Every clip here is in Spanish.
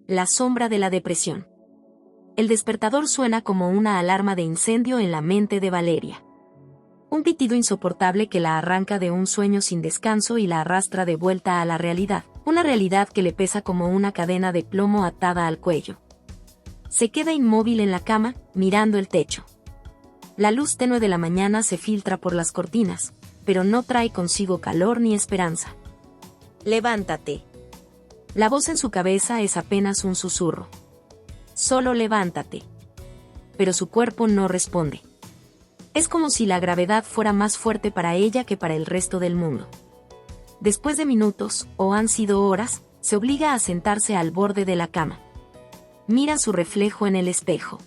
La sombra de la depresión. El despertador suena como una alarma de incendio en la mente de Valeria. Un pitido insoportable que la arranca de un sueño sin descanso y la arrastra de vuelta a la realidad, una realidad que le pesa como una cadena de plomo atada al cuello. Se queda inmóvil en la cama, mirando el techo. La luz tenue de la mañana se filtra por las cortinas, pero no trae consigo calor ni esperanza. «Levántate». La voz en su cabeza es apenas un susurro. «Solo levántate». Pero su cuerpo no responde. Es como si la gravedad fuera más fuerte para ella que para el resto del mundo. Después de minutos, o han sido horas, se obliga a sentarse al borde de la cama. Mira su reflejo en el espejo.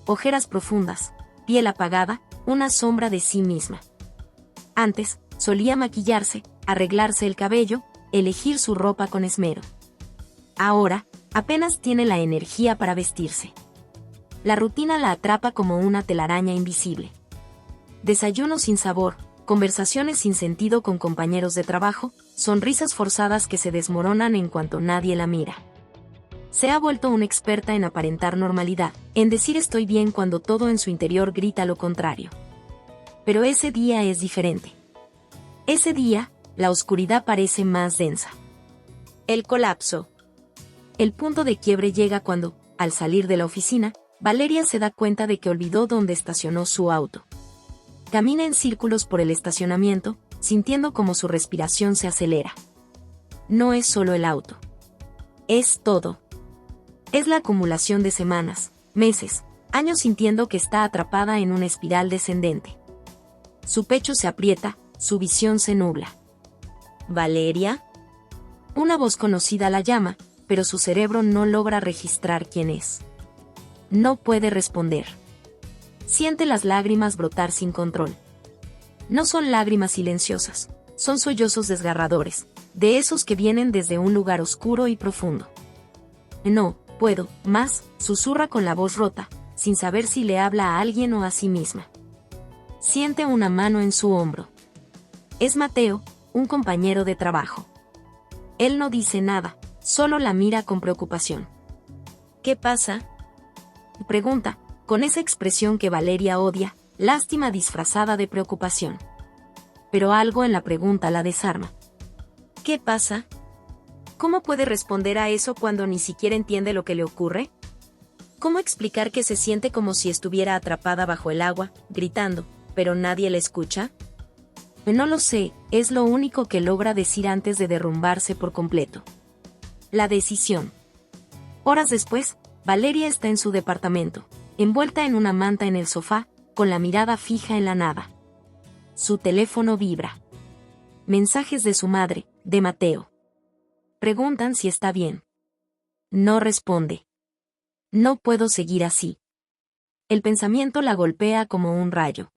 Ojeras profundas, piel apagada, una sombra de sí misma. Antes, solía maquillarse, arreglarse el cabello, elegir su ropa con esmero. Ahora, apenas tiene la energía para vestirse. La rutina la atrapa como una telaraña invisible. Desayunos sin sabor, conversaciones sin sentido con compañeros de trabajo, sonrisas forzadas que se desmoronan en cuanto nadie la mira. Se ha vuelto una experta en aparentar normalidad, en decir estoy bien cuando todo en su interior grita lo contrario. Pero ese día es diferente. Ese día, la oscuridad parece más densa. El colapso. El punto de quiebre llega cuando, al salir de la oficina, Valeria se da cuenta de que olvidó dónde estacionó su auto. Camina en círculos por el estacionamiento, sintiendo como su respiración se acelera. No es solo el auto. Es todo. Es la acumulación de semanas, meses, años sintiendo que está atrapada en una espiral descendente. Su pecho se aprieta, su visión se nubla. ¿Valeria? Una voz conocida la llama, pero su cerebro no logra registrar quién es. No puede responder. Siente las lágrimas brotar sin control. No son lágrimas silenciosas, son sollozos desgarradores, de esos que vienen desde un lugar oscuro y profundo. No puedo más, susurra con la voz rota, sin saber si le habla a alguien o a sí misma. Siente una mano en su hombro. Es Mateo, un compañero de trabajo. Él no dice nada, solo la mira con preocupación. ¿Qué pasa?, pregunta, con esa expresión que Valeria odia, lástima disfrazada de preocupación. Pero algo en la pregunta la desarma. ¿Qué pasa? ¿Cómo puede responder a eso cuando ni siquiera entiende lo que le ocurre? ¿Cómo explicar que se siente como si estuviera atrapada bajo el agua, gritando, pero nadie la escucha? No lo sé, es lo único que logra decir antes de derrumbarse por completo. La decisión. Horas después, Valeria está en su departamento, envuelta en una manta en el sofá, con la mirada fija en la nada. Su teléfono vibra. Mensajes de su madre, de Mateo. Preguntan si está bien. No responde. No puedo seguir así. El pensamiento la golpea como un rayo.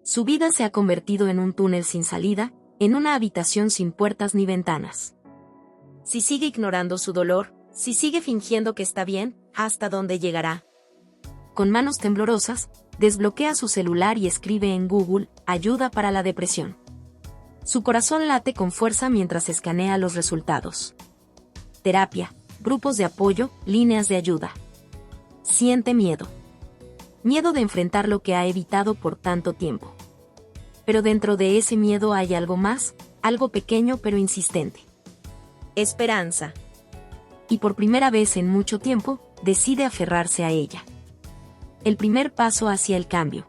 Su vida se ha convertido en un túnel sin salida, en una habitación sin puertas ni ventanas. Si sigue ignorando su dolor, si sigue fingiendo que está bien, ¿hasta dónde llegará? Con manos temblorosas, desbloquea su celular y escribe en Google, ayuda para la depresión. Su corazón late con fuerza mientras escanea los resultados. Terapia, grupos de apoyo, líneas de ayuda. Siente miedo. Miedo de enfrentar lo que ha evitado por tanto tiempo. Pero dentro de ese miedo hay algo más, algo pequeño pero insistente. Esperanza. Y por primera vez en mucho tiempo, decide aferrarse a ella. El primer paso hacia el cambio.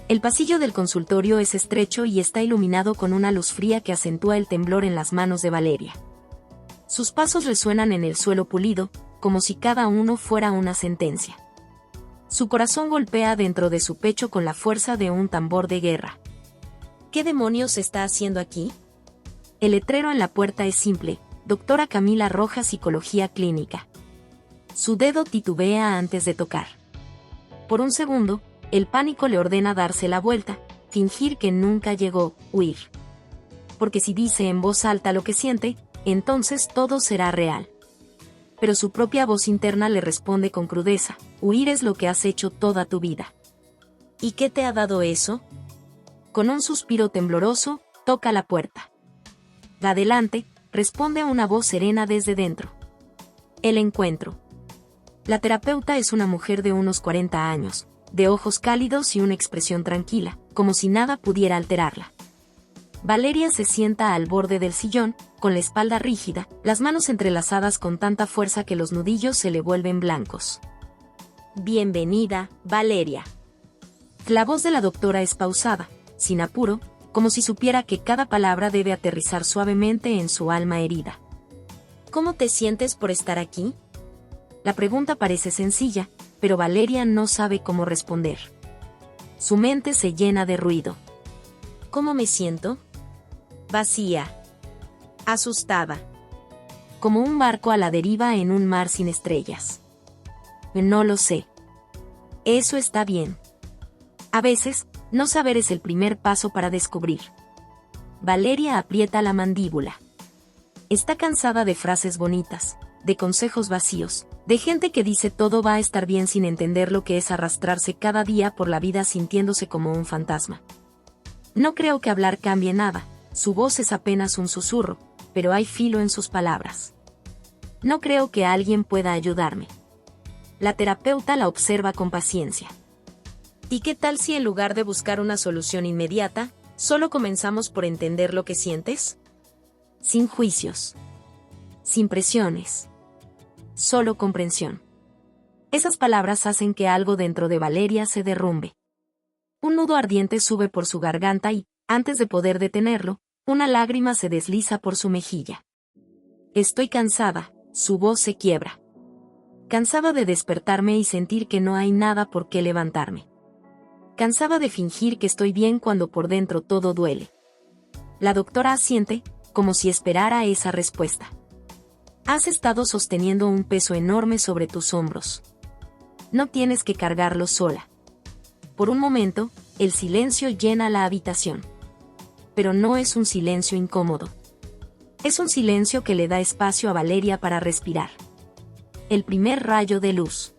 El pasillo del consultorio es estrecho y está iluminado con una luz fría que acentúa el temblor en las manos de Valeria. Sus pasos resuenan en el suelo pulido, como si cada uno fuera una sentencia. Su corazón golpea dentro de su pecho con la fuerza de un tambor de guerra. ¿Qué demonios está haciendo aquí? El letrero en la puerta es simple: Doctora Camila Rojas, Psicología Clínica. Su dedo titubea antes de tocar. Por un segundo, el pánico le ordena darse la vuelta, fingir que nunca llegó, huir. Porque si dice en voz alta lo que siente, entonces todo será real. Pero su propia voz interna le responde con crudeza: huir es lo que has hecho toda tu vida. ¿Y qué te ha dado eso? Con un suspiro tembloroso, toca la puerta. Adelante, responde una voz serena desde dentro. El encuentro. La terapeuta es una mujer de unos 40 años, de ojos cálidos y una expresión tranquila, como si nada pudiera alterarla. Valeria se sienta al borde del sillón, con la espalda rígida, las manos entrelazadas con tanta fuerza que los nudillos se le vuelven blancos. Bienvenida, Valeria. La voz de la doctora es pausada, sin apuro, como si supiera que cada palabra debe aterrizar suavemente en su alma herida. ¿Cómo te sientes por estar aquí? La pregunta parece sencilla, pero Valeria no sabe cómo responder. Su mente se llena de ruido. ¿Cómo me siento? Vacía. Asustada. Como un barco a la deriva en un mar sin estrellas. No lo sé. Eso está bien. A veces, no saber es el primer paso para descubrir. Valeria aprieta la mandíbula. Está cansada de frases bonitas, de consejos vacíos, de gente que dice todo va a estar bien sin entender lo que es arrastrarse cada día por la vida sintiéndose como un fantasma. No creo que hablar cambie nada, su voz es apenas un susurro, pero hay filo en sus palabras. No creo que alguien pueda ayudarme. La terapeuta la observa con paciencia. ¿Y qué tal si en lugar de buscar una solución inmediata, solo comenzamos por entender lo que sientes? Sin juicios. Sin presiones. Solo comprensión. Esas palabras hacen que algo dentro de Valeria se derrumbe. Un nudo ardiente sube por su garganta y, antes de poder detenerlo, una lágrima se desliza por su mejilla. Estoy cansada, su voz se quiebra. Cansada de despertarme y sentir que no hay nada por qué levantarme. Cansada de fingir que estoy bien cuando por dentro todo duele. La doctora asiente, como si esperara esa respuesta. Has estado sosteniendo un peso enorme sobre tus hombros. No tienes que cargarlo sola. Por un momento, el silencio llena la habitación. Pero no es un silencio incómodo. Es un silencio que le da espacio a Valeria para respirar. El primer rayo de luz.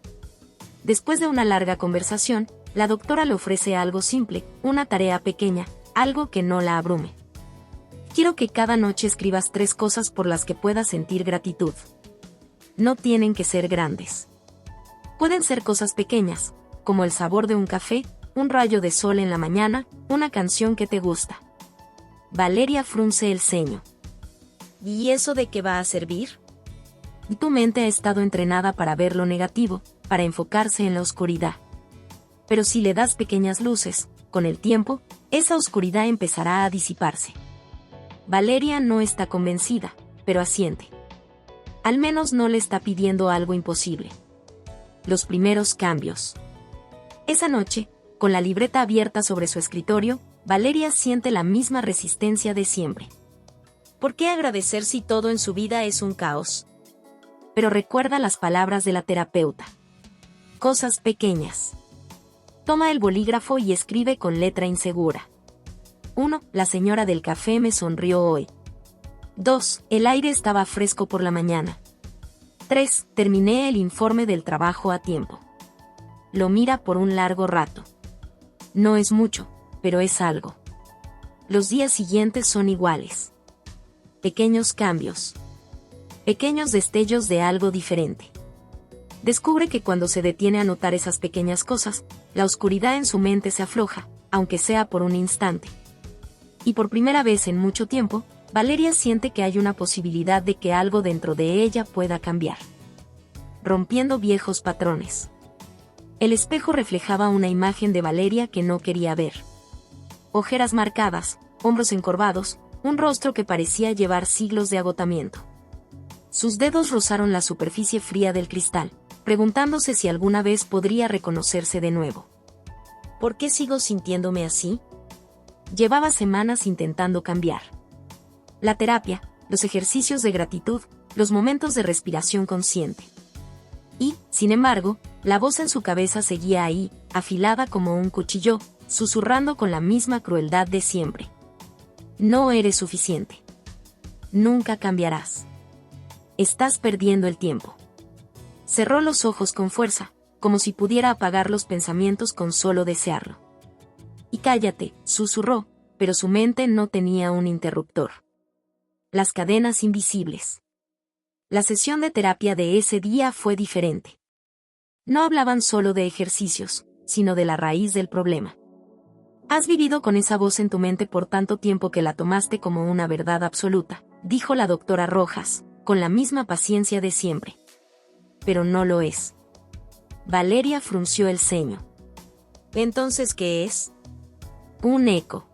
Después de una larga conversación, la doctora le ofrece algo simple, una tarea pequeña, algo que no la abrume. Quiero que cada noche escribas 3 cosas por las que puedas sentir gratitud. No tienen que ser grandes. Pueden ser cosas pequeñas, como el sabor de un café, un rayo de sol en la mañana, una canción que te gusta. Valeria frunce el ceño. ¿Y eso de qué va a servir? Tu mente ha estado entrenada para ver lo negativo, para enfocarse en la oscuridad. Pero si le das pequeñas luces, con el tiempo, esa oscuridad empezará a disiparse. Valeria no está convencida, pero asiente. Al menos no le está pidiendo algo imposible. Los primeros cambios. Esa noche, con la libreta abierta sobre su escritorio, Valeria siente la misma resistencia de siempre. ¿Por qué agradecer si todo en su vida es un caos? Pero recuerda las palabras de la terapeuta. Cosas pequeñas. Toma el bolígrafo y escribe con letra insegura. 1. La señora del café me sonrió hoy. 2. El aire estaba fresco por la mañana. 3. Terminé el informe del trabajo a tiempo. Lo mira por un largo rato. No es mucho, pero es algo. Los días siguientes son iguales. Pequeños cambios. Pequeños destellos de algo diferente. Descubre que cuando se detiene a notar esas pequeñas cosas, la oscuridad en su mente se afloja, aunque sea por un instante. Y por primera vez en mucho tiempo, Valeria siente que hay una posibilidad de que algo dentro de ella pueda cambiar. Rompiendo viejos patrones. El espejo reflejaba una imagen de Valeria que no quería ver. Ojeras marcadas, hombros encorvados, un rostro que parecía llevar siglos de agotamiento. Sus dedos rozaron la superficie fría del cristal, preguntándose si alguna vez podría reconocerse de nuevo. ¿Por qué sigo sintiéndome así? Llevaba semanas intentando cambiar. La terapia, los ejercicios de gratitud, los momentos de respiración consciente. Y, sin embargo, la voz en su cabeza seguía ahí, afilada como un cuchillo, susurrando con la misma crueldad de siempre. No eres suficiente. Nunca cambiarás. Estás perdiendo el tiempo. Cerró los ojos con fuerza, como si pudiera apagar los pensamientos con solo desearlo. Y cállate, susurró, pero su mente no tenía un interruptor. Las cadenas invisibles. La sesión de terapia de ese día fue diferente. No hablaban solo de ejercicios, sino de la raíz del problema. Has vivido con esa voz en tu mente por tanto tiempo que la tomaste como una verdad absoluta, dijo la doctora Rojas, con la misma paciencia de siempre. Pero no lo es. Valeria frunció el ceño. ¿Entonces qué es? Un eco.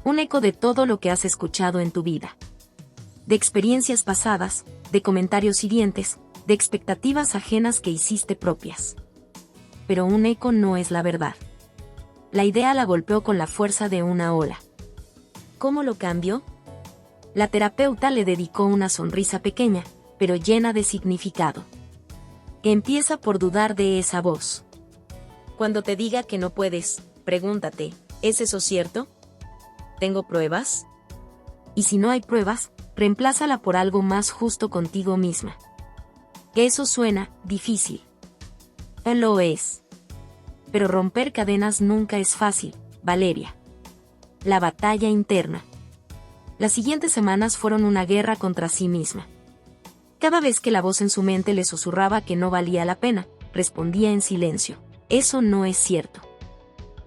Un eco de todo lo que has escuchado en tu vida. De experiencias pasadas, de comentarios hirientes, de expectativas ajenas que hiciste propias. Pero un eco no es la verdad. La idea la golpeó con la fuerza de una ola. ¿Cómo lo cambió? La terapeuta le dedicó una sonrisa pequeña, pero llena de significado. Empieza por dudar de esa voz. Cuando te diga que no puedes, pregúntate, ¿es eso cierto? ¿Tengo pruebas? Y si no hay pruebas, reemplázala por algo más justo contigo misma. Eso suena difícil. Lo es. Pero romper cadenas nunca es fácil, Valeria. La batalla interna. Las siguientes semanas fueron una guerra contra sí misma. Cada vez que la voz en su mente le susurraba que no valía la pena, respondía en silencio. Eso no es cierto.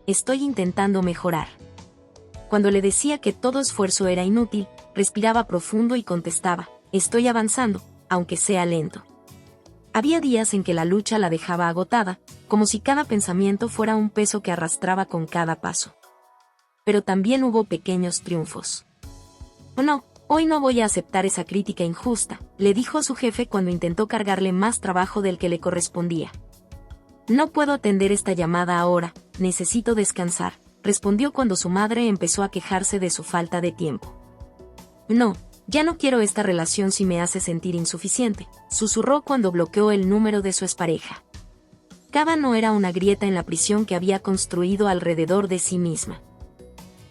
Estoy intentando mejorar. Cuando le decía que todo esfuerzo era inútil, respiraba profundo y contestaba, estoy avanzando, aunque sea lento. Había días en que la lucha la dejaba agotada, como si cada pensamiento fuera un peso que arrastraba con cada paso. Pero también hubo pequeños triunfos. No, hoy no voy a aceptar esa crítica injusta, le dijo a su jefe cuando intentó cargarle más trabajo del que le correspondía. No puedo atender esta llamada ahora, necesito descansar, respondió cuando su madre empezó a quejarse de su falta de tiempo. No, ya no quiero esta relación si me hace sentir insuficiente, susurró cuando bloqueó el número de su expareja. Cada no era una grieta en la prisión que había construido alrededor de sí misma.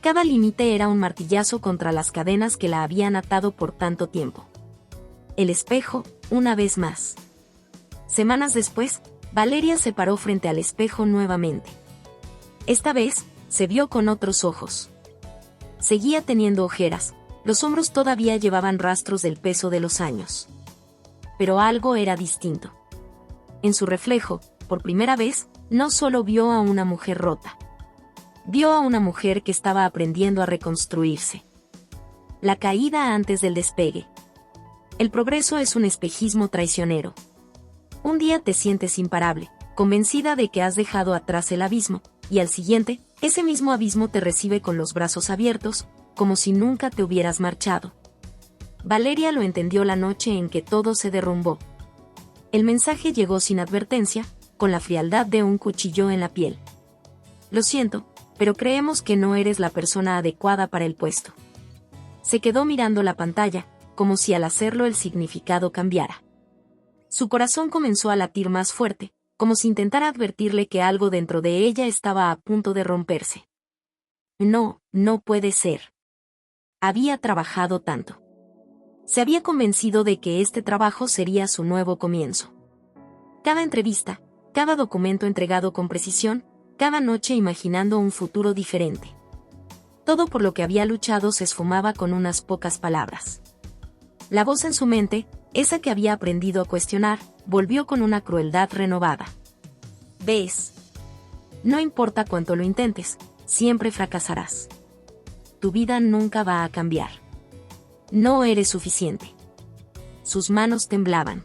Cada límite era un martillazo contra las cadenas que la habían atado por tanto tiempo. El espejo, una vez más. Semanas después, Valeria se paró frente al espejo nuevamente. Esta vez, se vio con otros ojos. Seguía teniendo ojeras, los hombros todavía llevaban rastros del peso de los años. Pero algo era distinto. En su reflejo, por primera vez, no solo vio a una mujer rota. Vio a una mujer que estaba aprendiendo a reconstruirse. La caída antes del despegue. El progreso es un espejismo traicionero. Un día te sientes imparable, convencida de que has dejado atrás el abismo, y al siguiente, ese mismo abismo te recibe con los brazos abiertos, como si nunca te hubieras marchado. Valeria lo entendió la noche en que todo se derrumbó. El mensaje llegó sin advertencia, con la frialdad de un cuchillo en la piel. Lo siento, pero creemos que no eres la persona adecuada para el puesto. Se quedó mirando la pantalla, como si al hacerlo el significado cambiara. Su corazón comenzó a latir más fuerte, como si intentara advertirle que algo dentro de ella estaba a punto de romperse. No, no puede ser. Había trabajado tanto. Se había convencido de que este trabajo sería su nuevo comienzo. Cada entrevista, cada documento entregado con precisión, cada noche imaginando un futuro diferente. Todo por lo que había luchado se esfumaba con unas pocas palabras. La voz en su mente, esa que había aprendido a cuestionar, volvió con una crueldad renovada. ¿Ves? No importa cuánto lo intentes, siempre fracasarás. Tu vida nunca va a cambiar. No eres suficiente. Sus manos temblaban.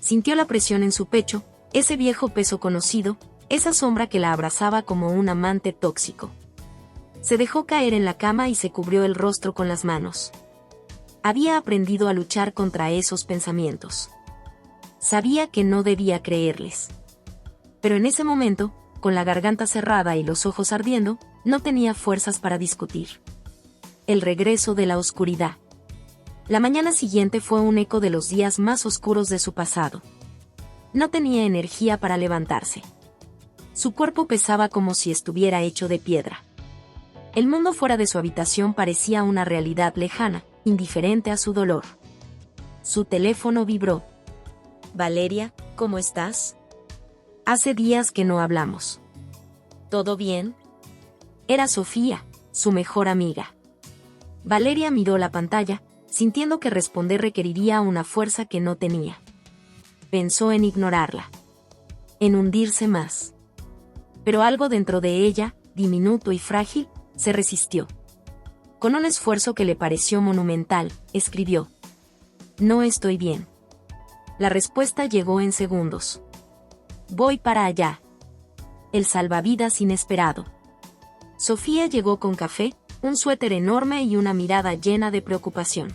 Sintió la presión en su pecho, ese viejo peso conocido, esa sombra que la abrazaba como un amante tóxico. Se dejó caer en la cama y se cubrió el rostro con las manos. Había aprendido a luchar contra esos pensamientos. Sabía que no debía creerles. Pero en ese momento, con la garganta cerrada y los ojos ardiendo, no tenía fuerzas para discutir. El regreso de la oscuridad. La mañana siguiente fue un eco de los días más oscuros de su pasado. No tenía energía para levantarse. Su cuerpo pesaba como si estuviera hecho de piedra. El mundo fuera de su habitación parecía una realidad lejana, indiferente a su dolor. Su teléfono vibró. Valeria, ¿cómo estás? Hace días que no hablamos. ¿Todo bien? Era Sofía, su mejor amiga. Valeria miró la pantalla, sintiendo que responder requeriría una fuerza que no tenía. Pensó en ignorarla, en hundirse más. Pero algo dentro de ella, diminuto y frágil, se resistió. Con un esfuerzo que le pareció monumental, escribió: «No estoy bien». La respuesta llegó en segundos. «Voy para allá». El salvavidas inesperado. Sofía llegó con café, un suéter enorme y una mirada llena de preocupación.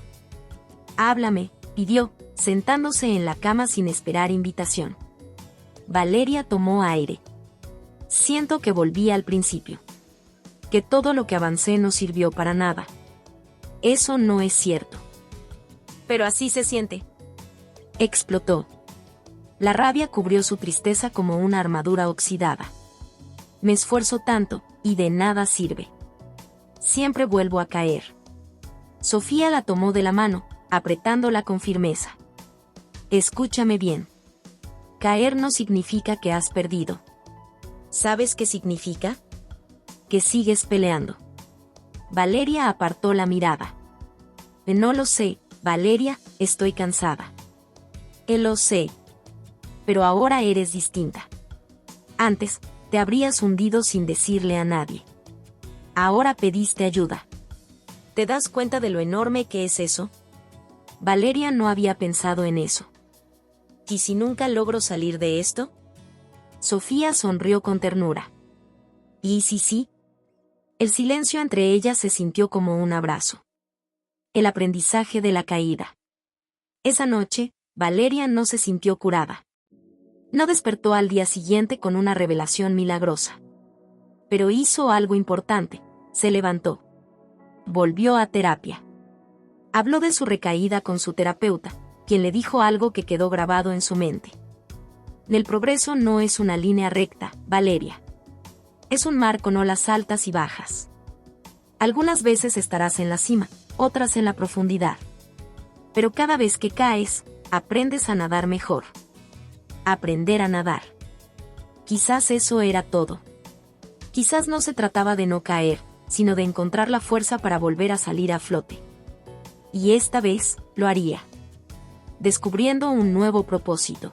«Háblame», pidió, sentándose en la cama sin esperar invitación. Valeria tomó aire. «Siento que volví al principio. Que todo lo que avancé no sirvió para nada». «Eso no es cierto». «Pero así se siente». Explotó. La rabia cubrió su tristeza como una armadura oxidada. «Me esfuerzo tanto, y de nada sirve. Siempre vuelvo a caer». Sofía la tomó de la mano, apretándola con firmeza. «Escúchame bien. Caer no significa que has perdido. ¿Sabes qué significa? Que sigues peleando». Valeria apartó la mirada. «No lo sé, Valeria, estoy cansada». «Lo sé. Pero ahora eres distinta. Antes, te habrías hundido sin decirle a nadie. Ahora pediste ayuda. ¿Te das cuenta de lo enorme que es eso?». Valeria no había pensado en eso. ¿Y si nunca logro salir de esto? Sofía sonrió con ternura. ¿Y si sí? El silencio entre ellas se sintió como un abrazo. El aprendizaje de la caída. Esa noche, Valeria no se sintió curada. No despertó al día siguiente con una revelación milagrosa. Pero hizo algo importante: se levantó. Volvió a terapia. Habló de su recaída con su terapeuta, quien le dijo algo que quedó grabado en su mente. El progreso no es una línea recta, Valeria. Es un mar con olas altas y bajas. Algunas veces estarás en la cima, otras en la profundidad. Pero cada vez que caes, aprendes a nadar mejor. Aprender a nadar. Quizás eso era todo. Quizás no se trataba de no caer, sino de encontrar la fuerza para volver a salir a flote. Y esta vez, lo haría. Descubriendo un nuevo propósito.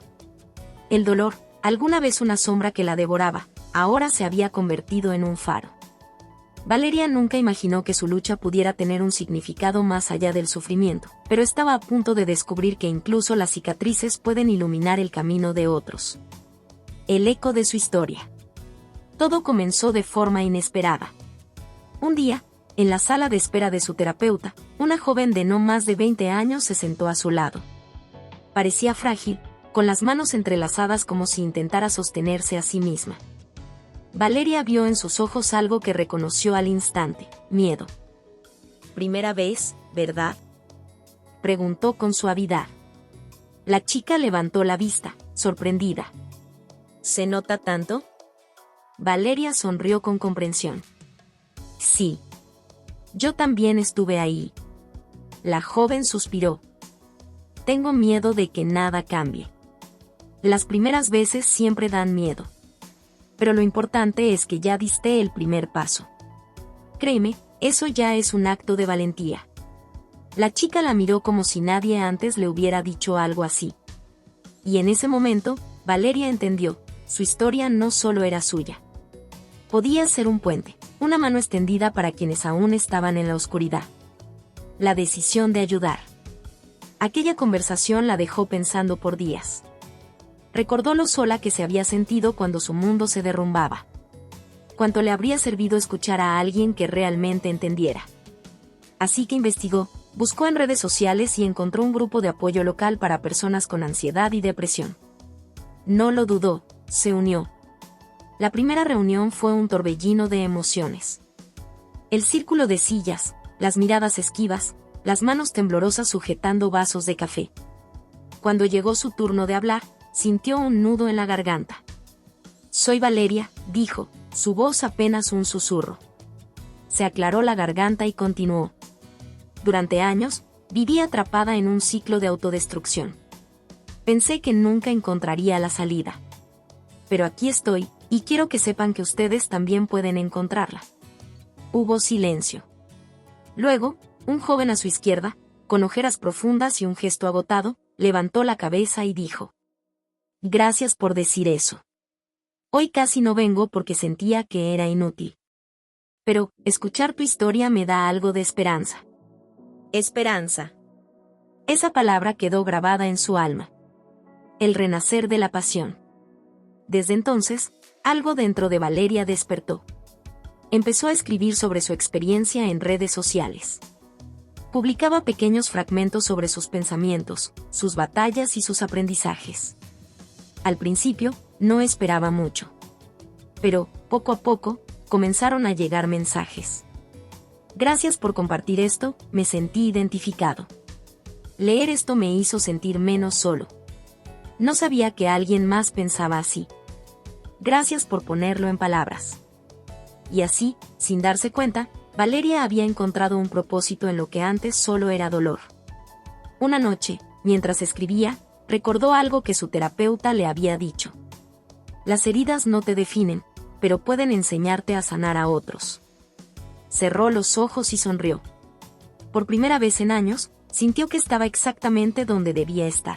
El dolor, alguna vez una sombra que la devoraba, ahora se había convertido en un faro. Valeria nunca imaginó que su lucha pudiera tener un significado más allá del sufrimiento, pero estaba a punto de descubrir que incluso las cicatrices pueden iluminar el camino de otros. El eco de su historia. Todo comenzó de forma inesperada. Un día, en la sala de espera de su terapeuta, una joven de no más de 20 años se sentó a su lado. Parecía frágil, con las manos entrelazadas como si intentara sostenerse a sí misma. Valeria vio en sus ojos algo que reconoció al instante: miedo. «¿Primera vez, verdad?», preguntó con suavidad. La chica levantó la vista, sorprendida. «¿Se nota tanto?». Valeria sonrió con comprensión. «Sí. Yo también estuve ahí». La joven suspiró. «Tengo miedo de que nada cambie. Las primeras veces siempre dan miedo. Pero lo importante es que ya diste el primer paso. Créeme, eso ya es un acto de valentía». La chica la miró como si nadie antes le hubiera dicho algo así. Y en ese momento, Valeria entendió: su historia no solo era suya. Podía ser un puente, una mano extendida para quienes aún estaban en la oscuridad. La decisión de ayudar. Aquella conversación la dejó pensando por días. Recordó lo sola que se había sentido cuando su mundo se derrumbaba. Cuánto le habría servido escuchar a alguien que realmente entendiera. Así que investigó, buscó en redes sociales y encontró un grupo de apoyo local para personas con ansiedad y depresión. No lo dudó, se unió. La primera reunión fue un torbellino de emociones. El círculo de sillas, las miradas esquivas, las manos temblorosas sujetando vasos de café. Cuando llegó su turno de hablar, sintió un nudo en la garganta. «Soy Valeria», dijo, su voz apenas un susurro. Se aclaró la garganta y continuó. «Durante años, viví atrapada en un ciclo de autodestrucción. Pensé que nunca encontraría la salida. Pero aquí estoy, y quiero que sepan que ustedes también pueden encontrarla». Hubo silencio. Luego, un joven a su izquierda, con ojeras profundas y un gesto agotado, levantó la cabeza y dijo: «Gracias por decir eso. Hoy casi no vengo porque sentía que era inútil. Pero, escuchar tu historia me da algo de esperanza». Esperanza. Esa palabra quedó grabada en su alma. El renacer de la pasión. Desde entonces, algo dentro de Valeria despertó. Empezó a escribir sobre su experiencia en redes sociales. Publicaba pequeños fragmentos sobre sus pensamientos, sus batallas y sus aprendizajes. Al principio, no esperaba mucho. Pero, poco a poco, comenzaron a llegar mensajes. «Gracias por compartir esto, me sentí identificado. Leer esto me hizo sentir menos solo. No sabía que alguien más pensaba así. Gracias por ponerlo en palabras». Y así, sin darse cuenta, Valeria había encontrado un propósito en lo que antes solo era dolor. Una noche, mientras escribía, recordó algo que su terapeuta le había dicho. «Las heridas no te definen, pero pueden enseñarte a sanar a otros». Cerró los ojos y sonrió. Por primera vez en años, sintió que estaba exactamente donde debía estar.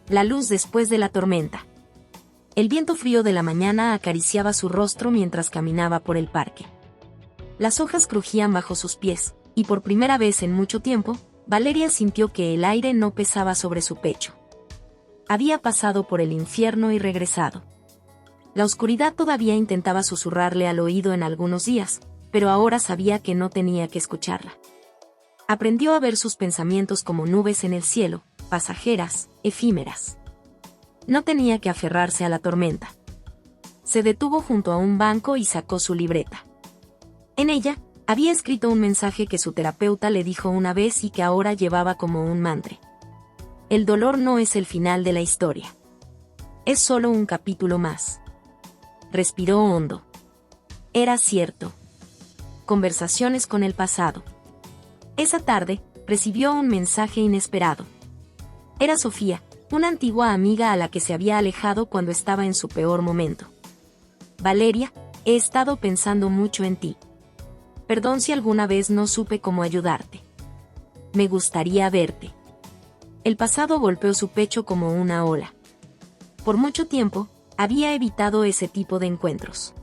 La luz después de la tormenta. El viento frío de la mañana acariciaba su rostro mientras caminaba por el parque. Las hojas crujían bajo sus pies, y por primera vez en mucho tiempo, Valeria sintió que el aire no pesaba sobre su pecho. Había pasado por el infierno y regresado. La oscuridad todavía intentaba susurrarle al oído en algunos días, pero ahora sabía que no tenía que escucharla. Aprendió a ver sus pensamientos como nubes en el cielo, pasajeras, efímeras. No tenía que aferrarse a la tormenta. Se detuvo junto a un banco y sacó su libreta. En ella, había escrito un mensaje que su terapeuta le dijo una vez y que ahora llevaba como un mantra. El dolor no es el final de la historia. Es solo un capítulo más. Respiró hondo. Era cierto. Conversaciones con el pasado. Esa tarde, recibió un mensaje inesperado. Era Sofía, una antigua amiga a la que se había alejado cuando estaba en su peor momento. «Valeria, he estado pensando mucho en ti. Perdón si alguna vez no supe cómo ayudarte. Me gustaría verte». El pasado golpeó su pecho como una ola. Por mucho tiempo, había evitado ese tipo de encuentros.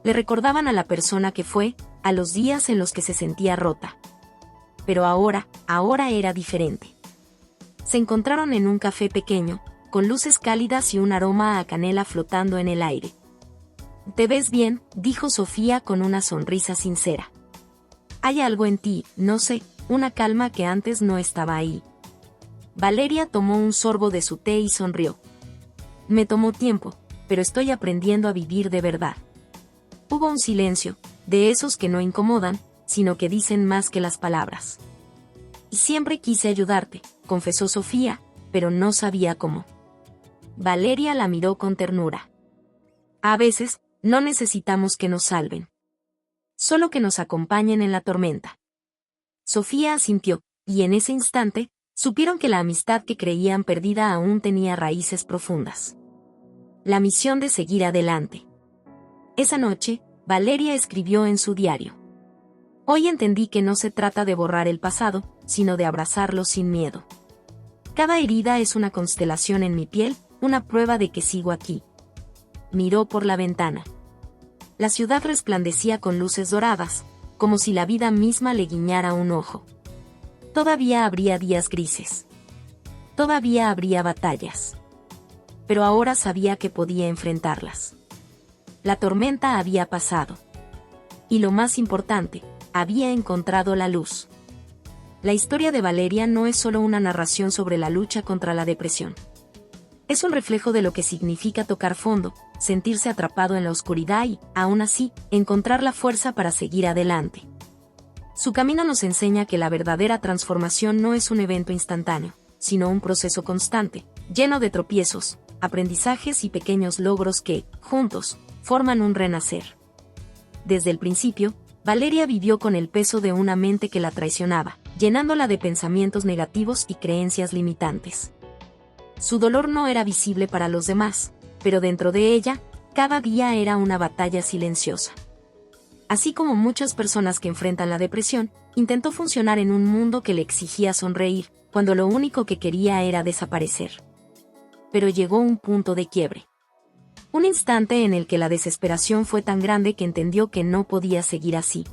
Le recordaban a la persona que fue, a los días en los que se sentía rota. Pero ahora era diferente. Se encontraron en un café pequeño, con luces cálidas y un aroma a canela flotando en el aire. «Te ves bien», dijo Sofía con una sonrisa sincera. «Hay algo en ti, no sé, una calma que antes no estaba ahí». Valeria tomó un sorbo de su té y sonrió. «Me tomó tiempo, pero estoy aprendiendo a vivir de verdad». Hubo un silencio, de esos que no incomodan, sino que dicen más que las palabras. «Y siempre quise ayudarte», confesó Sofía, pero no sabía cómo. Valeria la miró con ternura. «A veces, no necesitamos que nos salven. Solo que nos acompañen en la tormenta». Sofía asintió, y en ese instante, supieron que la amistad que creían perdida aún tenía raíces profundas. La misión de seguir adelante. Esa noche, Valeria escribió en su diario: «Hoy entendí que no se trata de borrar el pasado, sino de abrazarlo sin miedo. Cada herida es una constelación en mi piel, una prueba de que sigo aquí». Miró por la ventana. La ciudad resplandecía con luces doradas, como si la vida misma le guiñara un ojo. Todavía habría días grises. Todavía habría batallas. Pero ahora sabía que podía enfrentarlas. La tormenta había pasado. Y lo más importante, había encontrado la luz. La historia de Valeria no es solo una narración sobre la lucha contra la depresión. Es un reflejo de lo que significa tocar fondo, sentirse atrapado en la oscuridad y, aún así, encontrar la fuerza para seguir adelante. Su camino nos enseña que la verdadera transformación no es un evento instantáneo, sino un proceso constante, lleno de tropiezos, aprendizajes y pequeños logros que, juntos, forman un renacer. Desde el principio, Valeria vivió con el peso de una mente que la traicionaba, llenándola de pensamientos negativos y creencias limitantes. Su dolor no era visible para los demás, pero dentro de ella, cada día era una batalla silenciosa. Así como muchas personas que enfrentan la depresión, intentó funcionar en un mundo que le exigía sonreír, cuando lo único que quería era desaparecer. Pero llegó un punto de quiebre. Un instante en el que la desesperación fue tan grande que entendió que no podía seguir así.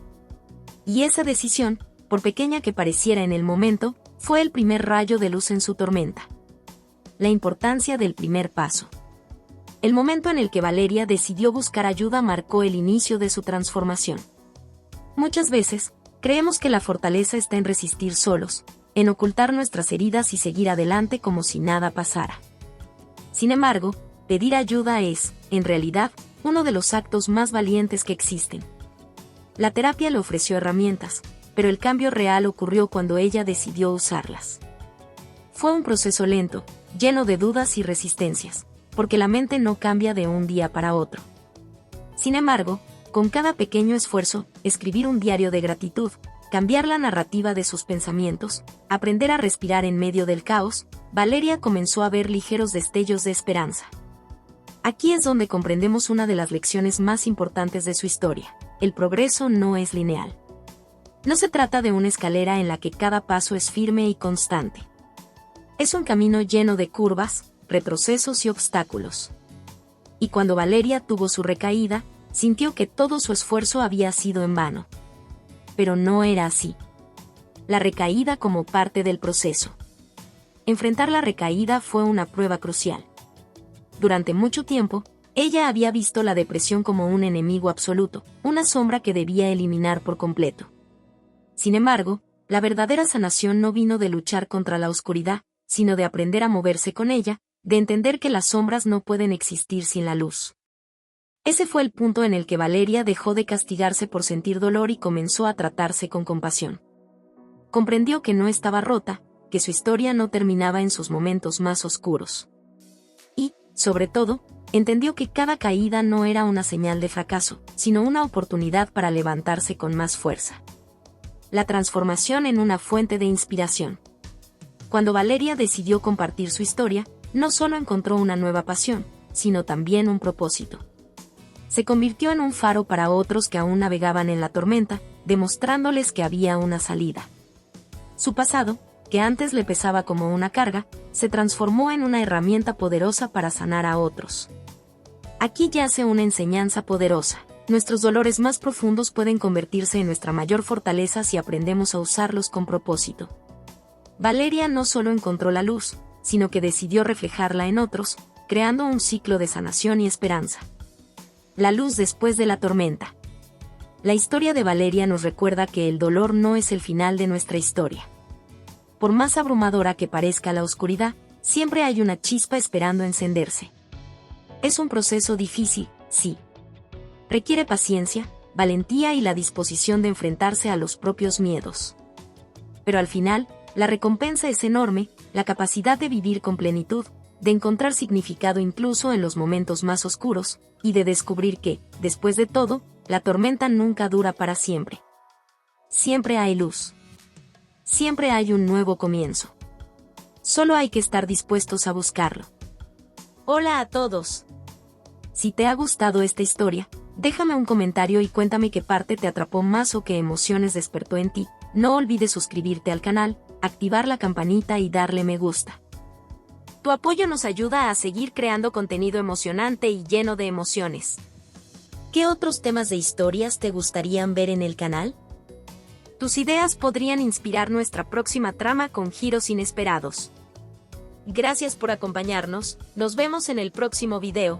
Y esa decisión, por pequeña que pareciera en el momento, fue el primer rayo de luz en su tormenta. La importancia del primer paso. El momento en el que Valeria decidió buscar ayuda marcó el inicio de su transformación. Muchas veces, creemos que la fortaleza está en resistir solos, en ocultar nuestras heridas y seguir adelante como si nada pasara. Sin embargo, pedir ayuda es, en realidad, uno de los actos más valientes que existen. La terapia le ofreció herramientas, pero el cambio real ocurrió cuando ella decidió usarlas. Fue un proceso lento, lleno de dudas y resistencias, porque la mente no cambia de un día para otro. Sin embargo, con cada pequeño esfuerzo, escribir un diario de gratitud, cambiar la narrativa de sus pensamientos, aprender a respirar en medio del caos, Valeria comenzó a ver ligeros destellos de esperanza. Aquí es donde comprendemos una de las lecciones más importantes de su historia: el progreso no es lineal. No se trata de una escalera en la que cada paso es firme y constante. Es un camino lleno de curvas, retrocesos y obstáculos. Y cuando Valeria tuvo su recaída, sintió que todo su esfuerzo había sido en vano. Pero no era así. La recaída como parte del proceso. Enfrentar la recaída fue una prueba crucial. Durante mucho tiempo, ella había visto la depresión como un enemigo absoluto, una sombra que debía eliminar por completo. Sin embargo, la verdadera sanación no vino de luchar contra la oscuridad, sino de aprender a moverse con ella, de entender que las sombras no pueden existir sin la luz. Ese fue el punto en el que Valeria dejó de castigarse por sentir dolor y comenzó a tratarse con compasión. Comprendió que no estaba rota, que su historia no terminaba en sus momentos más oscuros. Y, sobre todo, entendió que cada caída no era una señal de fracaso, sino una oportunidad para levantarse con más fuerza. La transformación en una fuente de inspiración. Cuando Valeria decidió compartir su historia, no solo encontró una nueva pasión, sino también un propósito. Se convirtió en un faro para otros que aún navegaban en la tormenta, demostrándoles que había una salida. Su pasado, que antes le pesaba como una carga, se transformó en una herramienta poderosa para sanar a otros. Aquí yace una enseñanza poderosa. Nuestros dolores más profundos pueden convertirse en nuestra mayor fortaleza si aprendemos a usarlos con propósito. Valeria no solo encontró la luz, sino que decidió reflejarla en otros, creando un ciclo de sanación y esperanza. La luz después de la tormenta. La historia de Valeria nos recuerda que el dolor no es el final de nuestra historia. Por más abrumadora que parezca la oscuridad, siempre hay una chispa esperando encenderse. Es un proceso difícil, sí. Requiere paciencia, valentía y la disposición de enfrentarse a los propios miedos. Pero al final, la recompensa es enorme, la capacidad de vivir con plenitud, de encontrar significado incluso en los momentos más oscuros, y de descubrir que, después de todo, la tormenta nunca dura para siempre. Siempre hay luz. Siempre hay un nuevo comienzo. Solo hay que estar dispuestos a buscarlo. Hola a todos. Si te ha gustado esta historia, déjame un comentario y cuéntame qué parte te atrapó más o qué emociones despertó en ti. No olvides suscribirte al canal, activar la campanita y darle me gusta. Tu apoyo nos ayuda a seguir creando contenido emocionante y lleno de emociones. ¿Qué otros temas de historias te gustarían ver en el canal? Tus ideas podrían inspirar nuestra próxima trama con giros inesperados. Gracias por acompañarnos, nos vemos en el próximo video.